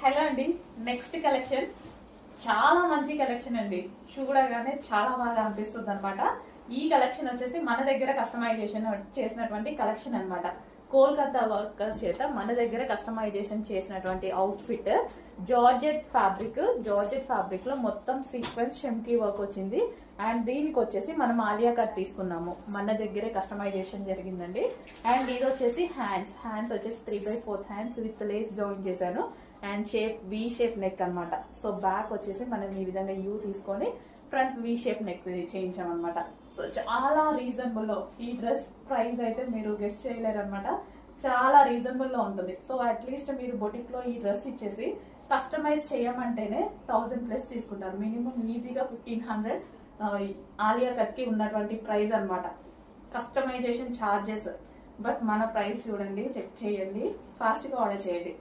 Hello అండి. Next collection చాలా మంచి కలెక్షన్ అండి. చూడగానే చాలా బాగా అనిపిస్తుంది అనమాట. ఈ కలెక్షన్ వచ్చేసి మన దగ్గర కస్టమైజేషన్ చేసినటువంటి కలెక్షన్ అనమాట. కోల్కతా వర్కర్స్ చేత మన దగ్గర కస్టమైజేషన్ చేసినటువంటి అవుట్ఫిట్. జార్జెట్ ఫ్యాబ్రిక్ లో మొత్తం సీక్వెన్స్ షెమ్కీ వర్క్ వచ్చింది. అండ్ దీనికి వచ్చేసి మనం ఆలియా కట్ తీసుకున్నాము, మన దగ్గరే కస్టమైజేషన్ జరిగిందండి. అండ్ ఇది వచ్చేసి హ్యాండ్స్ వచ్చేసి 3/4 హ్యాండ్స్ విత్ లేస్ జాయిన్ చేశాను. అండ్ వి షేప్ నెక్ అనమాట. సో బ్యాక్ వచ్చేసి మనం ఈ విధంగా యూ తీసుకొని ఫ్రంట్ వి షేప్ నెక్ చేయించాం అనమాట. సో చాలా రీజనబుల్ లో ఈ డ్రెస్ ప్రైస్ అయితే మీరు గెస్ట్ చేయలేరు అనమాట. చాలా రీజనబుల్ లో ఉంటుంది. సో అట్లీస్ట్ మీరు బొటిక్ లో ఈ డ్రెస్ ఇచ్చేసి కస్టమైజ్ చేయమంటేనే 1000+ తీసుకుంటారు. మినిమం ఈజీగా 1500 ఆలియా కట్ కి ఉన్నటువంటి ప్రైస్ అనమాట. Customisation charges. బట్ మన ప్రైస్ చూడండి, చెక్ చేయండి, ఫాస్ట్ గా ఆర్డర్ చేయండి.